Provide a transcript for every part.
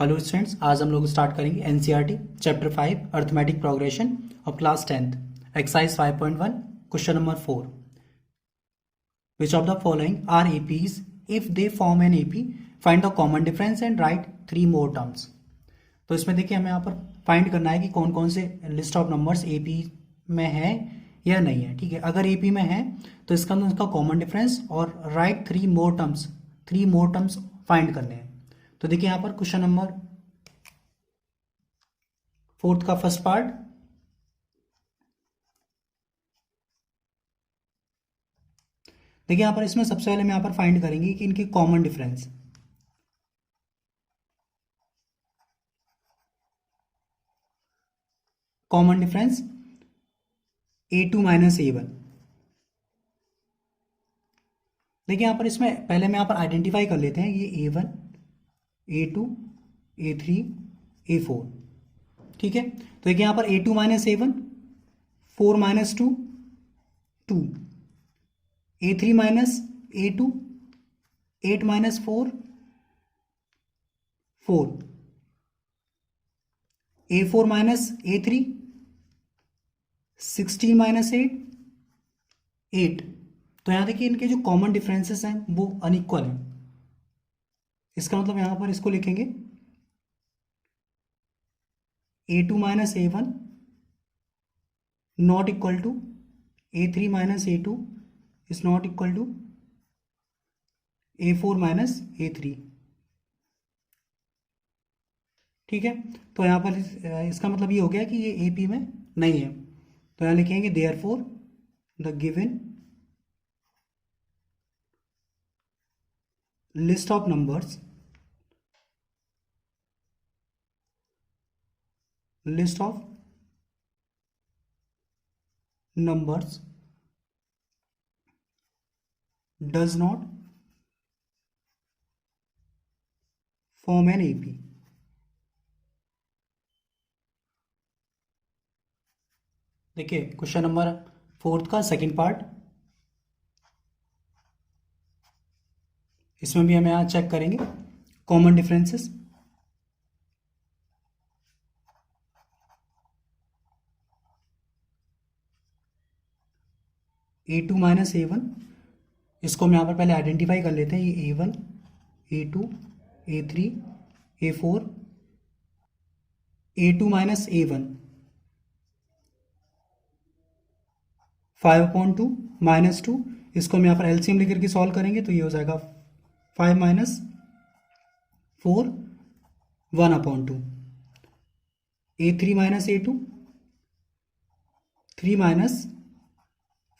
Hello students, आज हम लोग स्टार्ट करेंगे NCERT chapter 5 arithmetic progression of class 10th exercise 5.1 question number 4। Which of the following are APs if they form an AP, find the common difference and write 3 more terms. तो इसमें देखिए हमें यहाँ पर फाइंड करना है कि कौन कौन से लिस्ट ऑफ नंबर्स एपी में है या नहीं है। ठीक है, अगर एपी में है तो इसका अंदर उसका कॉमन डिफरेंस और राइट 3 मोर टर्म्स फाइंड करने हैं। तो देखिए यहाँ पर क्वेश्चन नंबर 4 का फर्स्ट पार्ट, देखिए यहाँ पर इसमें सबसे पहले हम यहाँ पर फाइंड करेंगे कि इनकी common difference. Common difference a2 minus a1। देखिए यहाँ पर इसमें पहले हम यहाँ पर आइडेंटिफाई कर लेते हैं ये a1 a2 a3 a4। ठीक है, तो देखिए यहाँ पर a2 minus a1 4 minus 2 2, a3 minus a2 8 minus 4 4, a4 minus a3 16 minus 8 8। तो यहां देखिए इनके जो कॉमन डिफरेंसेस हैं वो अनइक्वल हैं। इसका मतलब यहां पर इसको लिखेंगे a2 minus a1 not equal to a3 minus a2 is not equal to a4 minus a3। ठीक है, तो यहां पर इसका मतलब ये हो गया कि ये एपी में नहीं है। तो यहां लिखेंगे therefore the given list of numbers does not form an AP। देखिए क्वेश्चन नंबर 4 का सेकंड पार्ट, इसमें भी हम यहाँ चेक करेंगे common differences. a2 minus a1, इसको हम यहाँ पर पहले आइडेंटिफाई कर लेते हैं। ये a1 a2 a3 a4, a2 minus a1 5/2 minus 2, इसको हम यहाँ पर एलसीएम लेकर के सॉल्व करेंगे तो ये हो जाएगा 5 minus 4 1/2। a3 minus a2 3 minus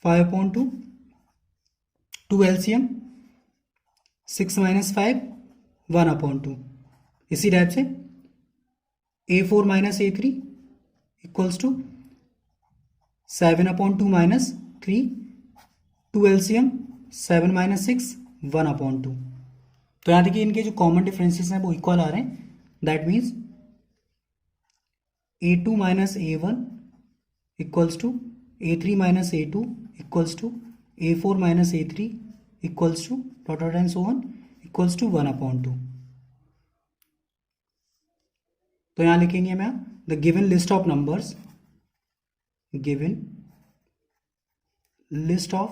5/2 2 LCM 6 minus 5 1/2। इसी टाइप से a4 minus a3 equals to 7/2 minus 3 2 LCM 7 minus 6 1/2। तो यहां देखिए इनके जो कॉमन डिफरेंसेस हैं वो इक्वल आ रहे हैं। That means a2 minus a1 equals to a3 minus a2 equals to a4 minus a3 equals to dot and so on equals to 1/2। तो यहां लिखेंगे हम the given list of numbers, given list of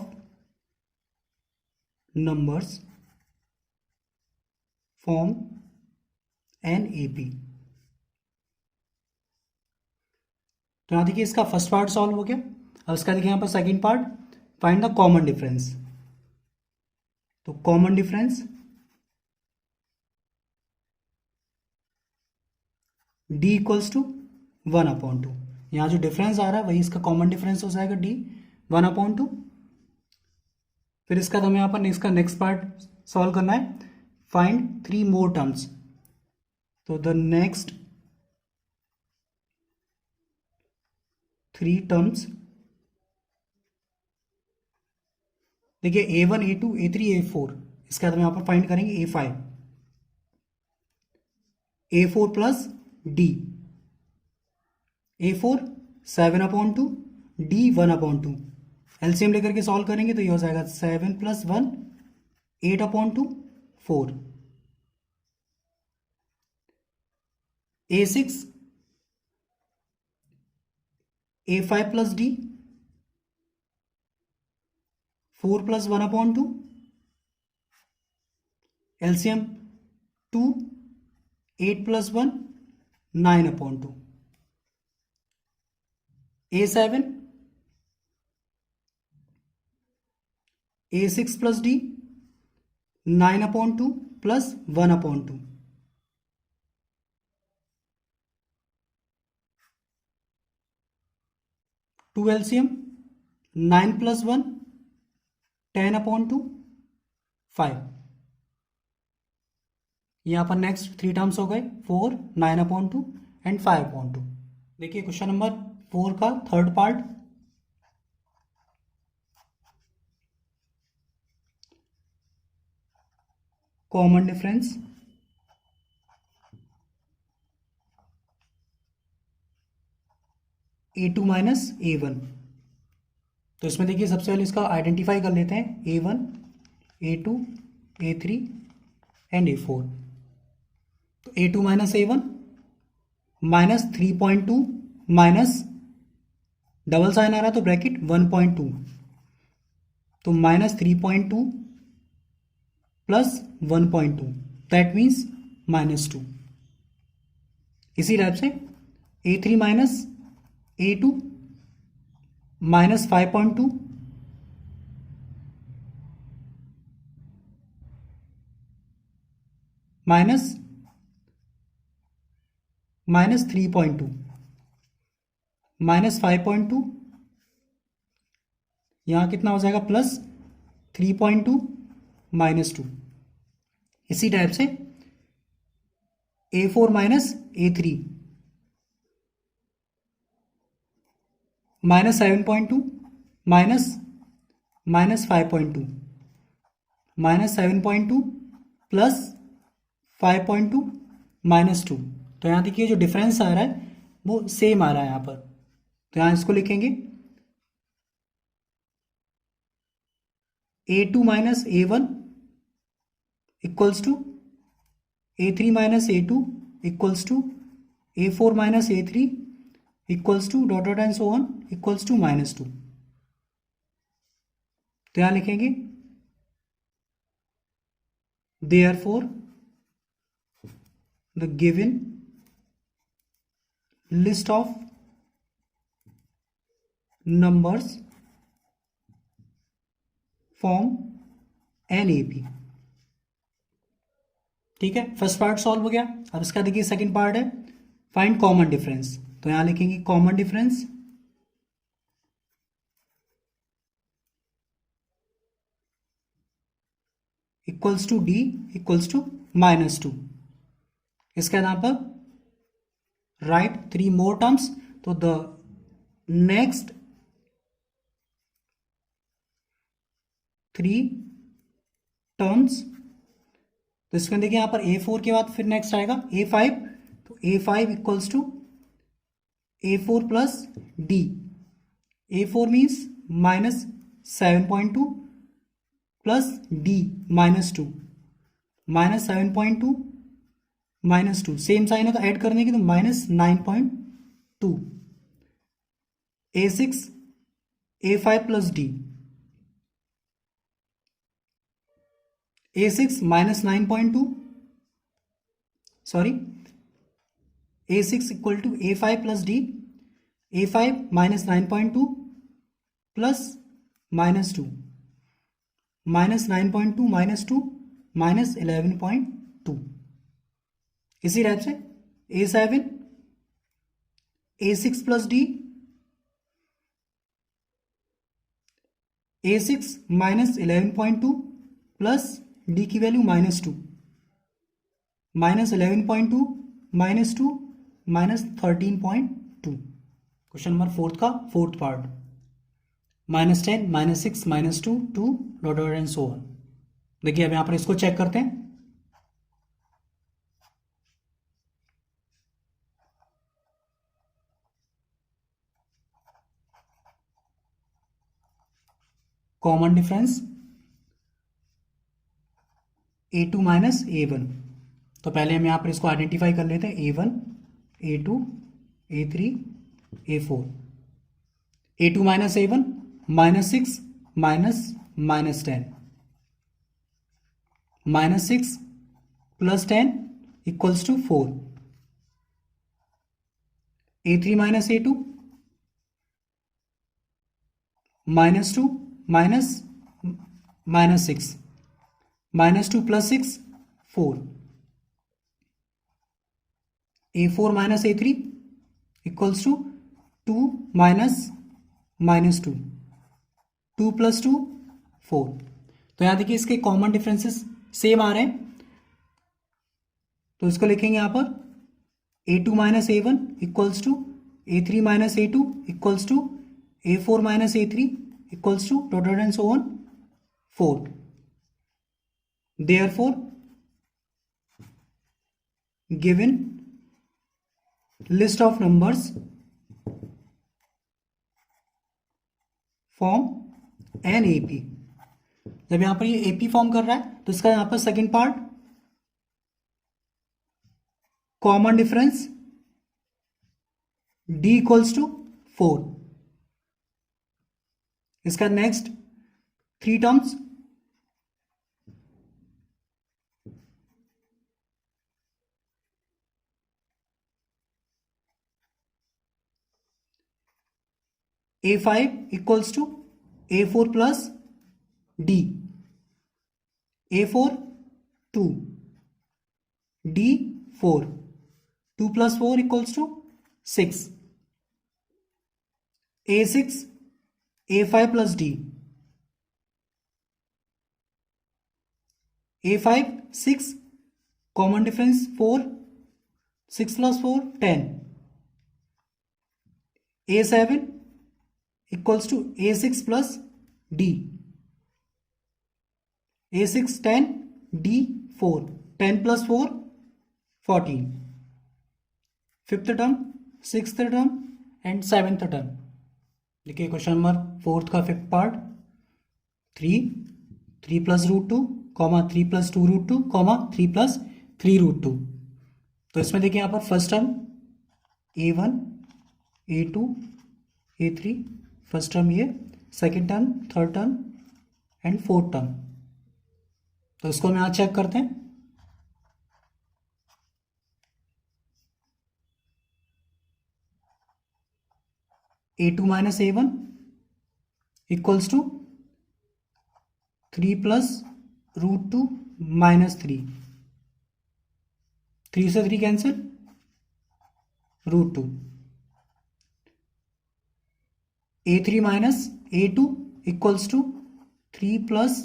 numbers form an AP. तो यहां देखिए इसका first part solve हो गया। अब इसका देखिए यहां पर second part, find the common difference. तो common difference d equals to 1/2। यहां जो डिफरेंस आ रहा है वही इसका कॉमन डिफरेंस हो जाएगा d 1/2। फिर इसका हमें यहाँ पर इसका नेक्स्ट पार्ट सॉल्व करना है, फाइंड 3 मोर टर्म्स। तो द नेक्स्ट 3 टर्म्स, देखिए a1 a2 a3 a4, इसके बाद हम यहाँ पर फाइंड करेंगे a5 a4 plus d, a4 7/2 d 1/2। LCM लेकर के सॉल्व करेंगे तो ये हो जाएगा 7 plus 1 8/2 4। A6 A5 plus D 4 plus 1/2 LCM 2 8 plus 1 9/2 A7 A6 plus D 9/2 plus 1/2 2 LCM 9 plus 1 10/2 5। यहाँ पर नेक्स्ट 3 टर्म्स हो गए 4 9/2 एंड 5/2। देखिए क्वेश्चन नंबर 4 का third part. Common difference A2 minus A1। तो इसमें देखिए सबसे पहले इसका आइडेंटिफाई कर लेते हैं A1 A2 A3 and A4। तो A2 minus A1 minus 3.2 minus double sign आ रहा है तो ब्रैकेट 1.2 तो माइनस 3.2 प्लस 1.2 दैट मीन्स -2। इसी टाइप से A3 minus A2 minus 5.2 minus 3.2 minus 5.2 यहां कितना हो जाएगा प्लस 3.2 -2। इसी टाइप से A4 minus A3 minus 7.2 minus 5.2 minus 7.2 plus 5.2 -2। तो यहां देखिए जो डिफरेंस आ रहा है वो सेम आ रहा है यहां पर। तो यहां इसको लिखेंगे A2 minus A1 equals to A3 minus A2 equals to A4 minus A3 equals to dot dot and so on equals to -2। तो यहां लिखेंगे therefore the given list of numbers form NAP। ठीक है, फर्स्ट पार्ट सॉल्व हो गया। अब इसका देखिए सेकंड पार्ट है फाइंड कॉमन डिफरेंस। तो यहां लिखेंगे common difference equals to D equals to -2। इसके यहां पर राइट 3 मोर टर्म्स। तो द नेक्स्ट 3 टर्म्स। तो इसमें देखिए यहां पर A4 के बाद फिर नेक्स्ट आएगा A5। तो A5 equals to A4 plus D। A4 means minus 7.2 plus D -2 minus 7.2 -2 same sign है तो ऐड करने की तो -9.2। A6 A5 plus D A6 minus 9.2 sorry A6 equal to A5 plus D A5 minus 9.2 plus -2 minus 9.2 -2 minus 11.2। इसी type से A7 A6 plus D A6 minus 11.2 plus D की value -2 minus 11.2 -2 minus 13.2। Question number 4 का fourth part -10 -6 -2 2 dot dot and so on. देखिए अब यहां पर इसको check करते हैं। Common difference A2 minus A1। तो पहले हम यहां पर इसको आइडेंटिफाई कर लेते हैं A1 A2, A3, A4, A2 minus A1 minus 6 minus 10, minus 6 plus 10 equals to 4, A3 minus A2 minus 2 minus 6, minus 2 plus 6 4, A4 minus A3 equals to 2 minus 2, 2 plus 2 4। तो यहां देखिए इसके कॉमन डिफरेंसेस सेम आ रहे हैं, तो इसको लिखेंगे यहां पर A2 minus A1 equals to A3 minus A2 equals to A4 minus A3 equals to dot and so on 4। Therefore, given list of numbers form an AP। जब यहां पर ये AP फॉर्म कर रहा है तो इसका यहां पर second part common difference D equals to 4। इसका next 3 terms A5 equals to A4 plus D, A4 2, D 4, 2 plus 4 equals to 6, A6 A5 plus D, A5 6, common difference 4, 6 plus 4 10, A7 equals to A6 plus D, A6 10, D 4, 10 plus 4 14, fifth term, sixth term and seventh term. देखिए question number 4 का fifth part 3 plus root 2 comma 3 plus 2 root 2 comma 3 plus 3 root 2। तो इसमें देखिए यहाँ पर first term A1 A2 A3, first term ये, second term, third term and fourth term. तो इसको हम यहाँ चेक करते हैं। A2 minus A1 equals to 3 plus root 2 minus 3, 3 से 3 cancel, root 2। A3 minus A2 equals to 3 plus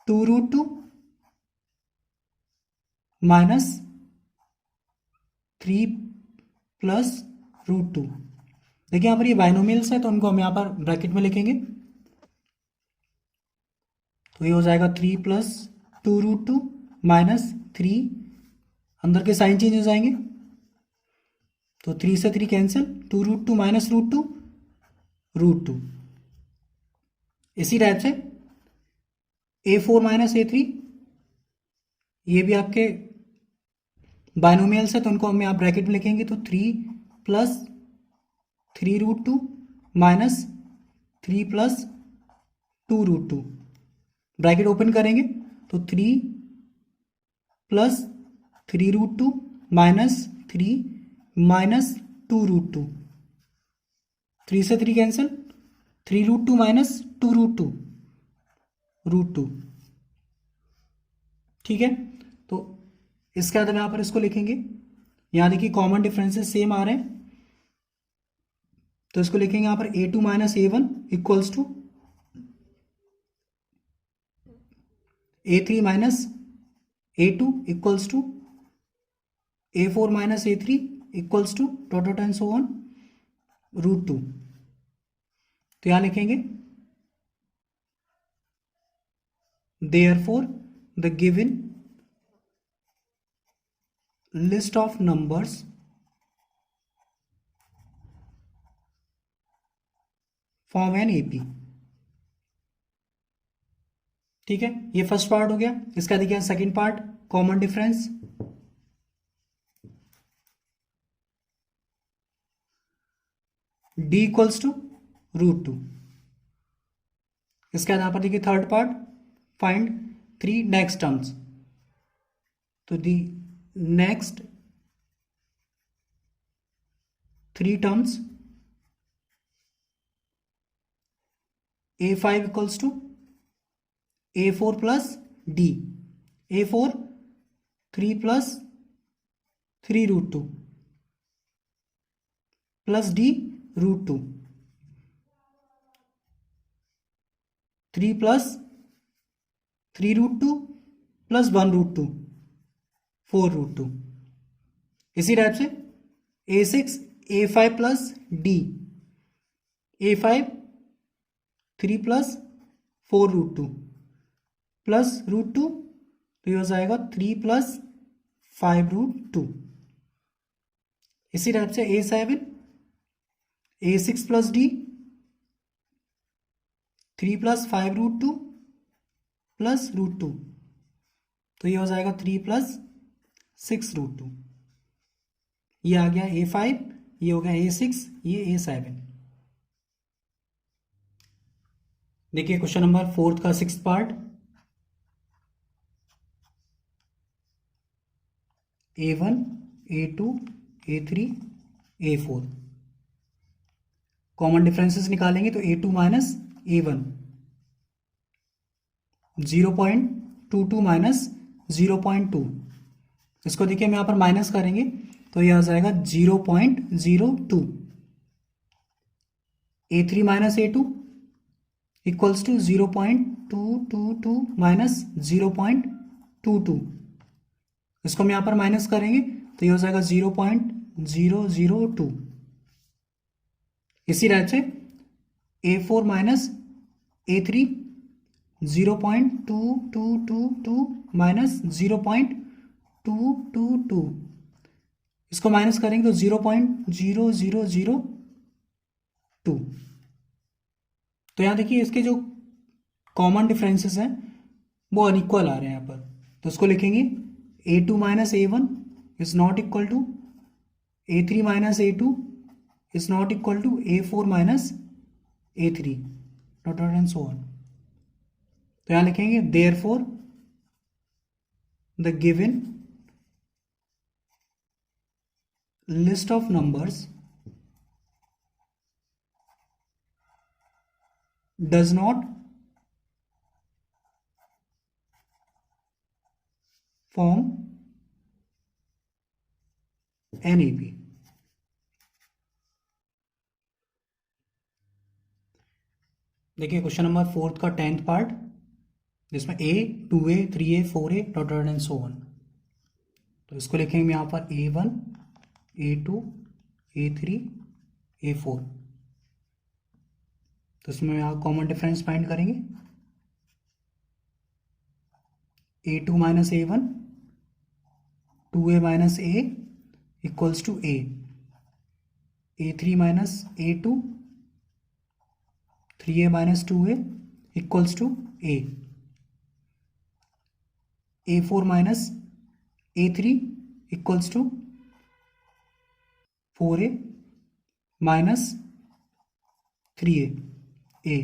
2 root 2 minus 3 plus root 2। देखिए यहां पर ये बाइनोमियल्स है तो उनको हम यहां पर ब्रैकेट में लिखेंगे। तो ये हो जाएगा 3 प्लस 2 रूट 2 माइनस 3, अंदर के साइन चेंज हो जाएंगे तो 3 से 3 cancel, 2 root 2 minus root 2 root 2। इसी टाइप से A4 माइनस A3, ये भी आपके बाइनोमियल्स है तो उनको हम यहाँ ब्रैकेट में लिखेंगे। तो 3 plus 3 root 2 minus 3 plus 2 root 2, bracket open करेंगे तो 3 plus 3 root 2 minus 3 minus 2 root 2, 3 से 3 cancel, 3 root 2 minus 2 root 2 root 2। ठीक है, तो इसके बाद हम यहां पर इसको लिखेंगे। यहां देखिए कॉमन डिफरेंसेस सेम आ रहे हैं तो इसको लिखेंगे यहां पर A2 minus A1 equals to A3 minus A2 equals to A4 minus A3 equals to dot and so on root 2। तो यहां लिखेंगे therefore the given list of numbers form an AP। ठीक है, ये फर्स्ट पार्ट हो गया। इसका देखिए second part common difference D equals to √2। इसके आधार पर देखिए third part, find 3 next terms. तो the next 3 terms A5 equals to A4 plus D, A4 3 plus 3√2 plus D √2, 3 plus 3√2 plus 1√2 4√2। इसी टाइप से A6 A5 plus D, A5 3 plus 4√2 plus √2, तो ये हो जाएगा 3 प्लस 5√2। इसी टाइप से A7 A6 plus D 3 plus 5√2 plus √2, तो ये हो जाएगा 3 प्लस 6√2। ये आ गया A5, ये हो गया A6, ये A7। देखिए क्वेश्चन नंबर 4 का 6th part, A1 A2 A3 A4 common differences निकालेंगे तो A2 माइनस A1 0.22 माइनस 0.2, इसको देखिए हम यहाँ पर माइनस करेंगे तो यह आ जाएगा 0.02। A3 minus A2 equals to 0.222 minus 0.22, इसको हम यहाँ पर माइनस करेंगे तो ये हो जाएगा 0.002। इसी टाइप से A4 माइनस A3 0.2222 माइनस 0.222, इसको माइनस करेंगे तो 0.0002। तो यहाँ देखिए इसके जो कॉमन डिफरेंसेस हैं वो अनइक्वल आ रहे हैं यहाँ पर, तो इसको लिखेंगे A2 minus A1 is not equal to A3 minus A2 is not equal to A4 minus A3 dot dot and so on. तो यहाँ लिखेंगे therefore the given list of numbers does not form an AP। देखिए question number 4 का 10th part, जिसमें A 2A 3A 4A dot dot and so on. तो इसको लिखेंगे यहाँ पर A1 A2 A3 A4। तो इसमें यहाँ कॉमन डिफरेंस फाइंड करेंगे A2 minus A1 2A minus A equals to A, A3 minus A2 3A minus 2A equals to A, A4 minus A3 equals to 4A minus 3A A।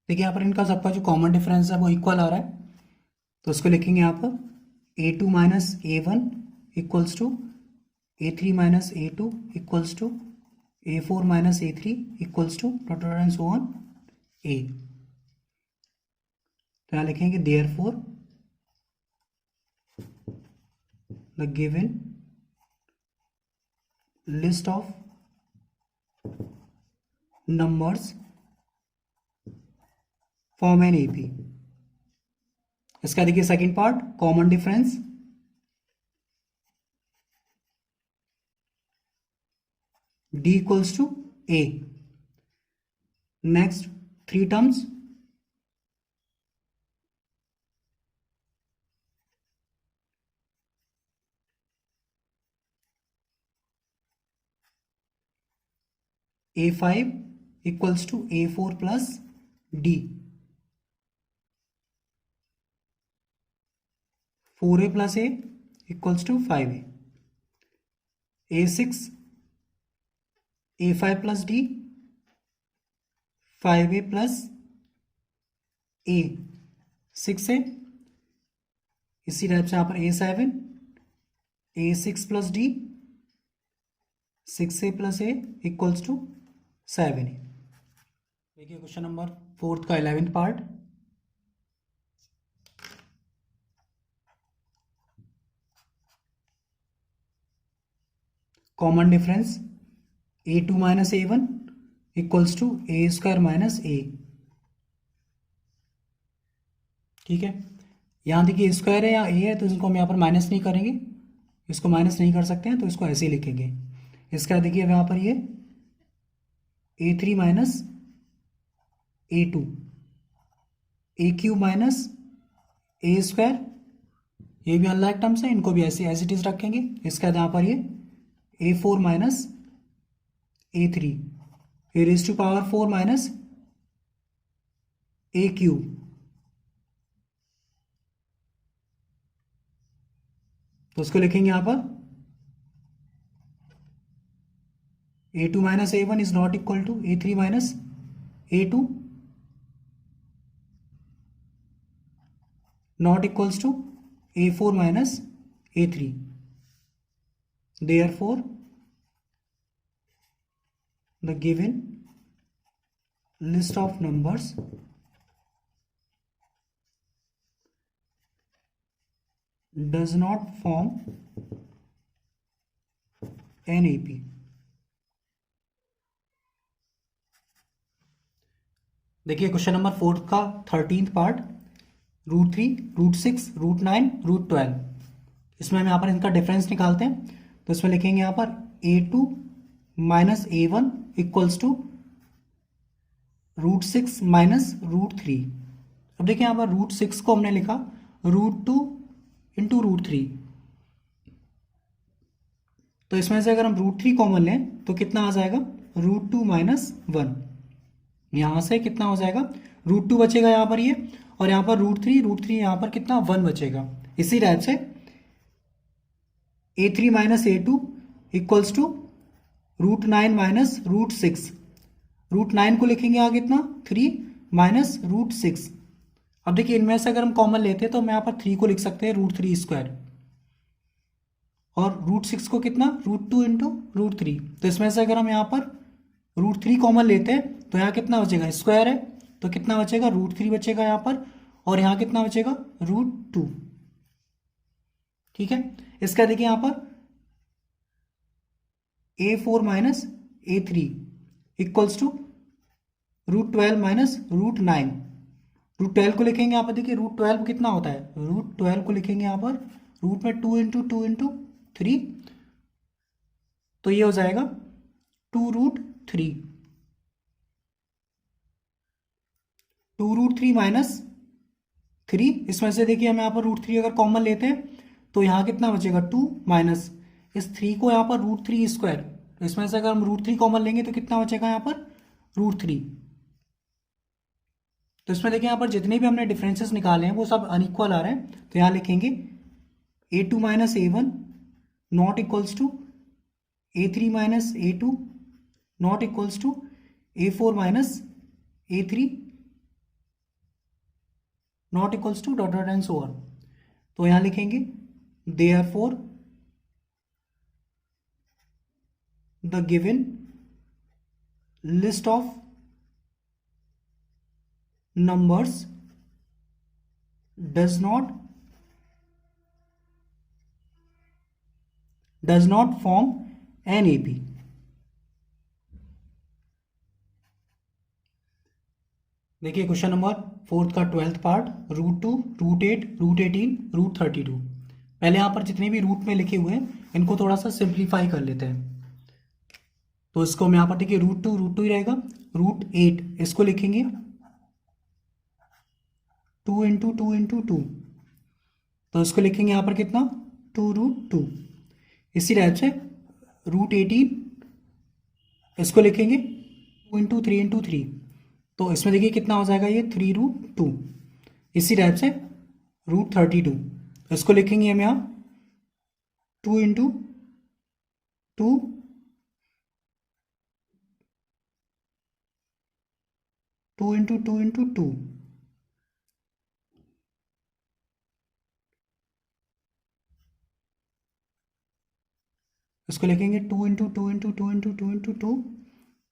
देखिए यहाँ पर इनका सबका जो कॉमन डिफरेंस है वो equal आ रहा है, तो उसको लिखेंगे यहाँ पर A2 minus A1 equals to A3 minus A2 equals to A4 minus A3 equals to dot dot and so on A। तो यहाँ लिखेंगे therefore the given list of numbers form an AP। इसका देखिए second part, common difference D equals to A। Next 3 terms A5 equals to A4 plus D, 4A plus A equals to 5A, A6 A5 plus D 5A plus A 6A, इसी type से यहाँ पर A6 plus D 6A plus A equals to 7A। देखिए question number 4 का 11th part. Common difference A2 minus A1 equals to A square minus A. ठीक है, यहाँ देखिए ए स्क्वायर है या ए है, तो इसको हम यहाँ पर माइनस नहीं करेंगे, इसको माइनस नहीं कर सकते हैं, तो इसको ऐसे ही लिखेंगे। इसका देखिए यहाँ पर ये A3 minus A2, A3 minus ए स्क्वायर, ये भी अनलाइक टर्म्स है, इनको भी ऐसे एज इट इज रखेंगे। इसके बाद यहाँ पर ये A4 minus A3, A raise to power 4 minus A3, तो उसको लिखेंगे यहां पर A2 minus A1 is not equal to A3 minus A2, not equals to A4 minus A3। Therefore the given list of numbers does not form an AP। देखिए question number 4 का 13th part, √3, √6, √9, √12। इसमें हम यहाँ पर इनका difference निकालते हैं, तो इसमें लिखेंगे यहाँ पर A2 minus A1 equals to √6 minus √3। अब देखिए यहाँ पर √6 को हमने लिखा √2 इंटू √3, तो इसमें से अगर हम √3 कॉमन लें तो कितना आ जाएगा, √2 माइनस 1। यहां से कितना हो जाएगा, √2 बचेगा यहाँ पर ये, और यहाँ पर √3 यहाँ पर कितना 1 बचेगा। इसी टाइप से A3 minus A2 equals to √9 minus √6, √9 को लिखेंगे आगे कितना 3 माइनस √6। अब देखिए इनमें से अगर हम कॉमन लेते हैं तो हम यहाँ पर 3 को लिख सकते हैं √3 स्क्वायर, और √6 को कितना √2 इंटू √3। तो इसमें से अगर हम यहाँ पर √3 कॉमन लेते हैं तो यहाँ कितना बचेगा, स्क्वायर है तो कितना बचेगा, √3 बचेगा यहाँ पर, और यहाँ कितना बचेगा √2। ठीक है, इसका देखिए यहाँ पर A4 minus A3 equals to √12 minus √9। √12 को लिखेंगे यहाँ पर, देखिए √12 कितना होता है, √12 को लिखेंगे यहाँ पर रूट में 2 इंटू 2 इंटू 3, तो ये हो जाएगा 2√3। 2√3 माइनस 3, इसमें से देखिए हम यहाँ पर √3 अगर कॉमन लेते हैं तो यहाँ कितना बचेगा 2 माइनस इस 3 को यहाँ पर √3 स्क्वायर, तो इसमें से अगर हम √3 कॉमन लेंगे तो कितना बचेगा यहाँ पर √3। तो इसमें देखिए यहाँ पर जितने भी हमने डिफरेंसेस निकाले हैं वो सब अनइक्वल आ रहे हैं, तो यहाँ लिखेंगे A2 minus A1 not equals to A3 minus A2 not equals to A4 minus A3 not equals to dot dot and so on. तो यहां लिखेंगे therefore the given list of numbers does not form an AP। देखिए question number 4 का 12th part, √2, √8, √18, √32। पहले यहाँ पर जितने भी रूट में लिखे हुए हैं इनको थोड़ा सा सिंप्लीफाई कर लेते हैं। तो इसको हम यहाँ पर देखिए √2 ही रहेगा, √8 इसको लिखेंगे 2 इंटू 2 इंटू 2, तो इसको लिखेंगे यहाँ पर कितना 2√2। इसी टाइप से √18 इसको लिखेंगे 2 इंटू 3 इंटू 3, तो इसमें देखिए कितना हो जाएगा ये 3√2। इसी टाइप से √32 इसको लिखेंगे हम यहाँ 2 इंटू 2 2 इंटू 2 इंटू 2, इसको लिखेंगे 2 इंटू 2 इंटू 2 इंटू 2 इंटू 2।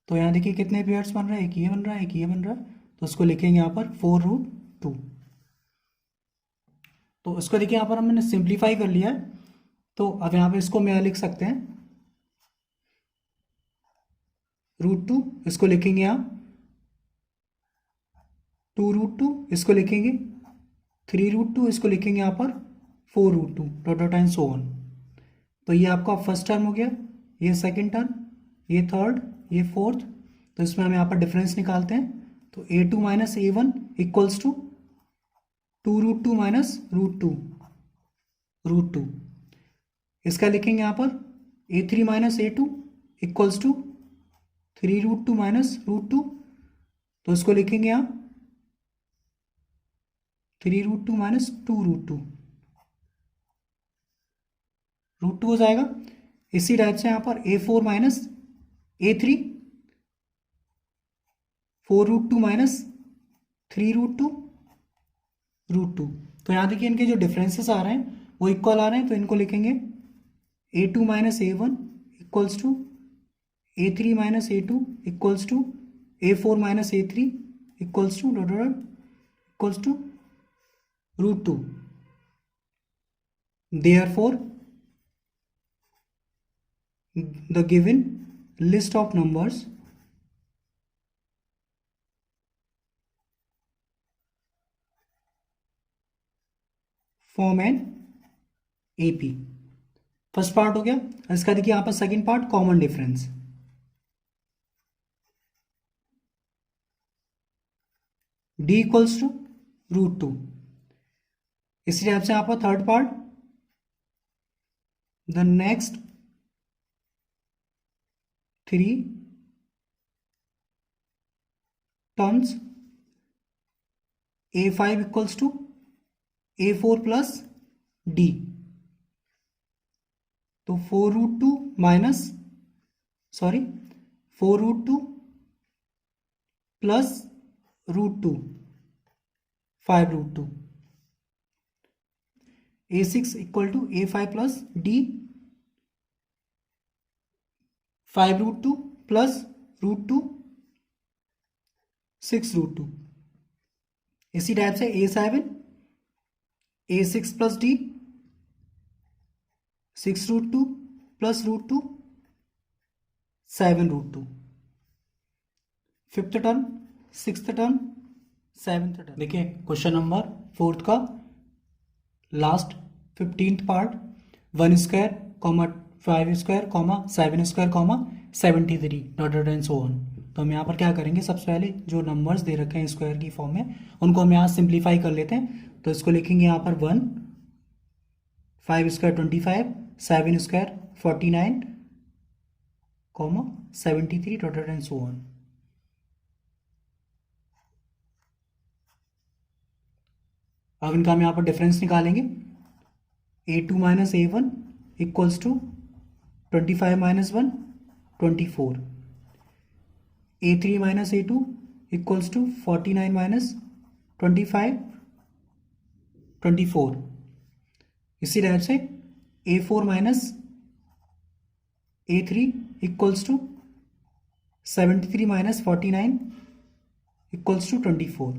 तो यहाँ देखिए कितने पेयर्स बन रहे हैं, एक ये बन रहा है, एक ये बन रहा है, तो उसको लिखेंगे यहाँ पर 4√2। तो इसको देखिए यहाँ पर हमने सिंप्लीफाई कर लिया है। तो अब यहाँ पे इसको मैं लिख सकते हैं √2, इसको लिखेंगे यहाँ 2√2, इसको लिखेंगे 3√2, इसको लिखेंगे यहाँ पर 4√2, dot dot and so on. तो ये आपका फर्स्ट टर्म हो गया, ये सेकंड टर्म, ये थर्ड, ये फोर्थ। तो इसमें हम यहाँ पर डिफरेंस निकालते हैं। तो a2 minus a1 equals to 2√2 minus √2। इसका लिखेंगे यहाँ पर a3 minus a2 equals to 3√2 minus √2। तो इसको लिखेंगे यहाँ 3√2 माइनस 2√2, √2 हो जाएगा। इसी टाइप से यहाँ पर a4 माइनस a3, 4√2 माइनस 3√2, √2। तो यहाँ देखिए इनके जो डिफरेंसेस आ रहे हैं वो इक्वल आ रहे हैं, तो इनको लिखेंगे a2 minus a1 equals to a3 minus a2 equals to a4 minus a3 equals to dot dot equals to √2। Therefore, the given list of numbers form an AP। First part हो गया। इसका देखिए यहां पर second part, common difference. d equals to √2। इसी type से यहां पर third part, the next 3 terms a5 equals to a4 plus d। तो 4√2 minus 4√2 plus √2, 5√2। a6 equal to a5 plus d, 5√2 plus √2, 6√2। इसी टाइप से a7 a6 plus d, 6√2 plus √2, 7√2। Fifth term, sixth term, seventh term. देखिए question number fourth का last 15th part, 1 square comma 5 square comma 7 square comma 73 dot dot and so on. तो हम यहाँ पर क्या करेंगे, सबसे पहले जो नंबर्स दे रखे हैं स्क्वायर की फॉर्म में उनको हम यहाँ सिंप्लीफाई कर लेते हैं। तो इसको लिखेंगे यहाँ पर 1, 5 square 25, 7 square 49 comma 73 dot dot and so on. अब इनका हम यहाँ पर डिफरेंस निकालेंगे। a2 minus a1 equals to 25 minus 1, 24। a3 minus a2 equals to 49 minus 25, 24। इसी टाइप से a4 minus a3 equals to 73 minus 49 equals to 24।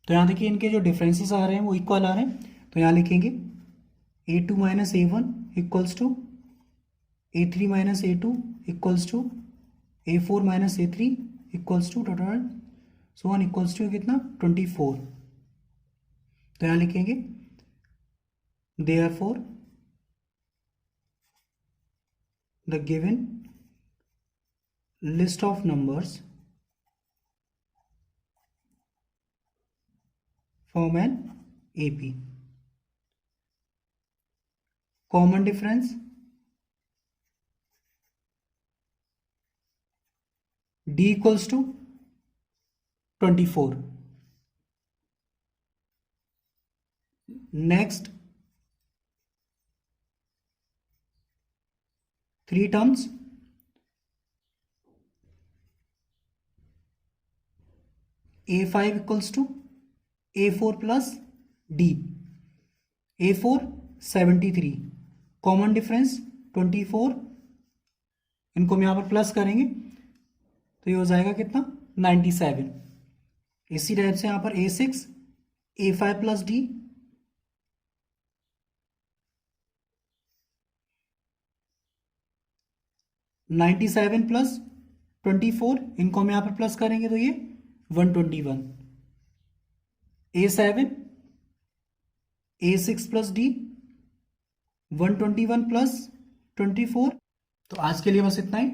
तो यहाँ देखिए इनके जो डिफरेंसेस आ रहे हैं वो इक्वल आ रहे हैं। तो यहाँ लिखेंगे a2 minus a1 equals to a3 minus a2 equals to a4 minus a3 equals to dot so one equals to कितना 24। तो यहाँ लिखेंगे therefore the given list of numbers form an AP। Common difference d equals to 24। Next 3 terms, A5 equals to A4 plus D। A4 73, common difference 24, इनको हम यहाँ पर plus करेंगे तो ये हो जाएगा कितना 97। इसी टाइप से यहाँ पर A6 A5 plus D, (97) plus 24, इनको हम यहाँ पर प्लस करेंगे तो ये 121। A7 A6 plus D 121 plus 24। तो आज के लिए बस इतना ही।